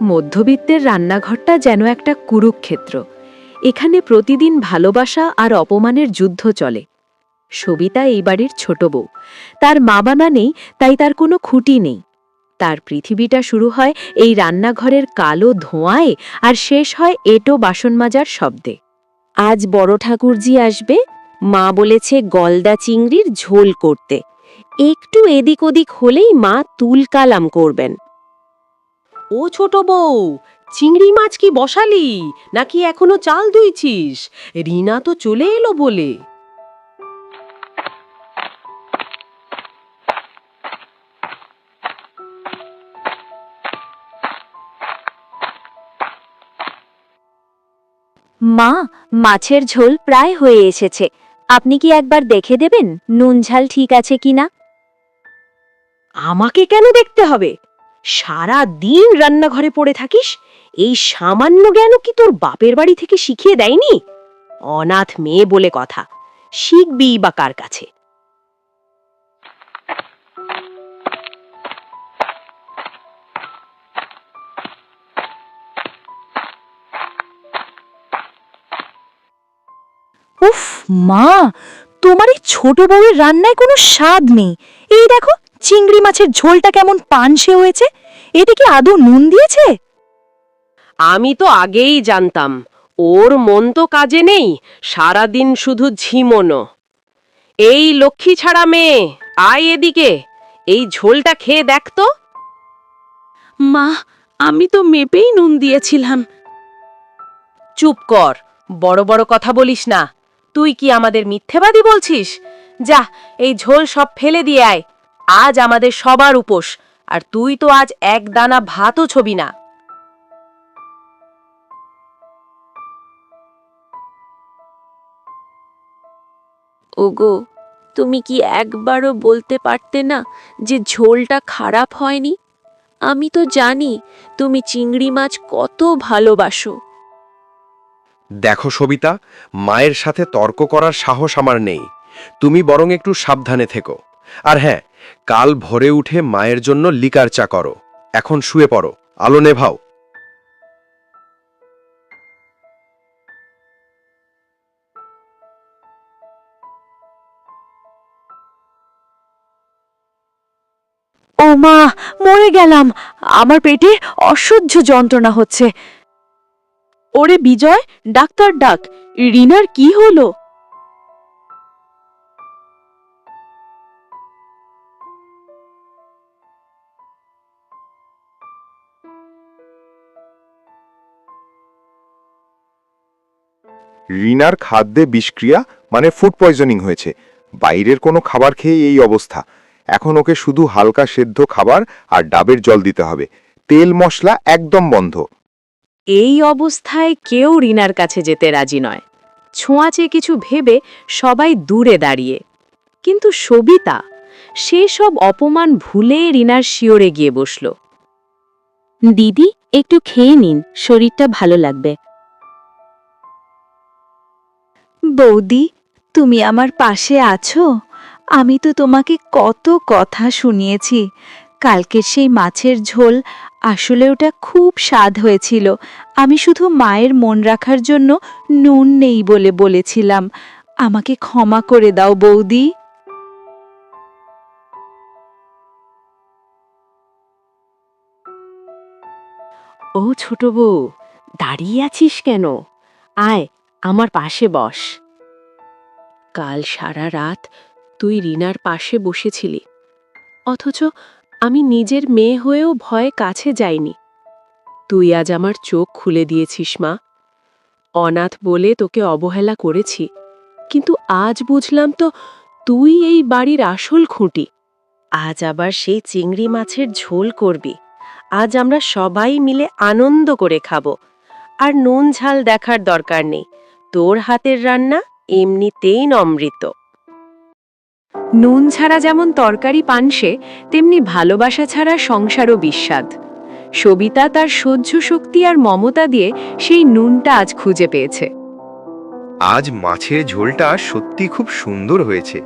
মধ্যবিত্তের রান্নাঘরটা যেন একটা কুরুক্ষেত্র। এখানে প্রতিদিন ভালোবাসা আর অপমানের যুদ্ধ চলে। সবিতা এই বাড়ির ছোট বউ। তার মা বাবা নেই, তাই তার কোনো খুঁটি নেই। তার পৃথিবীটা শুরু হয় এই রান্নাঘরের কালো ধোঁয়ায় আর শেষ হয় এঁটো বাসন মাজার শব্দে। আজ বড় ঠাকুরজি আসবে, মা বলেছে গলদা চিংড়ির ঝোল করতে। একটু এদিক ওদিক হলেই মা তুলকালাম করবেন। ও ছোট বউ, চিংড়ি মাছ কি বসালি নাকি এখনো চাল ধুইছিস? রিনা তো চলে এলো বলে। মা, মাছের ঝোল প্রায় হয়ে এসেছে। আপনি কি একবার দেখে দেবেন নুন ঝাল ঠিক আছে কিনা? আমাকে কেন দেখতে হবে? সারা দিন রান্নাঘরে পড়ে থাকিস, এই সামান্য জ্ঞানও কি তোর বাপের বাড়ি থেকে শিখিয়ে দেয়নি? অনাথ মেয়ে বলে কথা, শিখবি বা কার কাছে? উফ মা, তোমার এই ছোট বউয়ের রান্নায় কোনো স্বাদ নেই। এই দেখো চিংড়ি মাছের ঝোলটা কেমন পানসে হয়েছে। এতে কি আদৌ নুন দিয়েছে? আমি তো আগেই জানতাম ওর মন তো কাজে নেই, সারাদিন শুধু ঝিমোনো। এই লক্ষ্মী ছাড়া মেয়ে, আয় এদিকে, এই ঝোলটা খেয়ে দেখ তো। মা, আমি তো মেপেই নুন দিয়েছিলাম। চুপ কর, বড় বড় কথা বলিস না। তুই কি আমাদের মিথ্যেবাদী বলছিস? যা, এই ঝোল সব ফেলে দিয়ে আয়। আজ আমাদের সবার উপোস, আর তুই তো আজ এক দানা ভাতও ছবি না। ওগো, তুমি কি একবারও বলতে পারতে না যে ঝোলটা খারাপ হয়নি? আমি তো জানি তুমি চিংড়ি মাছ কত ভালোবাসো। দেখো সবিতা, মায়ের সাথে তর্ক করার সাহস আমার নেই। তুমি বরং একটু সাবধানে থেকো। আর হ্যাঁ, কাল ভোরে উঠে মায়ের জন্য লিকার চা করো। এখন শুয়ে পড়ো, আলো নেভাও। ও মা, মরে গেলাম। আমার পেটে অসহ্য যন্ত্রণা হচ্ছে। ওরে বিজয়, ডাক্তার ডাক। রিনার কি হলো? রিনার খাদ্যে বিষক্রিয়া মানে ফুড পয়জনিং হয়েছে। বাইরের কোনো খাবার খেয়ে এই অবস্থা। এখন ওকে শুধু হালকা সেদ্ধ খাবার আর ডাবের জল দিতে হবে। তেল মশলা একদম বন্ধ। এই অবস্থায় কেউ রিনার কাছে যেতে রাজি নয়। ছোঁয়াচে কিছু ভেবে সবাই দূরে দাঁড়িয়ে। কিন্তু সবিতা, সে সব অপমান ভুলে রিনার শিওরে গিয়ে বসল। দিদি, একটু খেয়ে নিন, শরীরটা ভালো লাগবে। বৌদি, তুমি আমার পাশে আছো? আমি তো তোমাকে কত কথা শুনিয়েছি। কালকের সেই মাছের ঝোল, আসলে ওটা খুব স্বাদ হয়েছিল। আমি শুধু মায়ের মন রাখার জন্য নুন নেই বলে বলেছিলাম। আমাকে ক্ষমা করে দাও বৌদি। ও ছোট বউ, দাঁড়িয়ে আছিস কেন? আয়, আমার পাশে বস। কাল সারা রাত তুই রিনার পাশে বসেছিলি, অথচ আমি নিজের মেয়ে হয়েও ভয়ে কাছে যাইনি। তুই আজ আমার চোখ খুলে দিয়েছিস মা। অনাথ বলে তোকে অবহেলা করেছি, কিন্তু আজ বুঝলাম তো তুই এই বাড়ির আসল খুঁটি। আজ আবার সেই চিংড়ি মাছের ঝোল করবি। আজ আমরা সবাই মিলে আনন্দ করে খাবো। আর নুন ঝাল দেখার দরকার নেই, তোর হাতের রান্না এমনিতেই অমৃত। নুন ছাড়া যেমন তরকারি পানসে, তেমনি ভালোবাসা ছাড়া সংসারও বিস্বাদ। সবিতা তার সহ্য শক্তি আর মমতা দিয়ে সেই নুনটা আজ খুঁজে পেয়েছে। আজ মাছের ঝোলটা সত্যি খুব সুন্দর হয়েছে।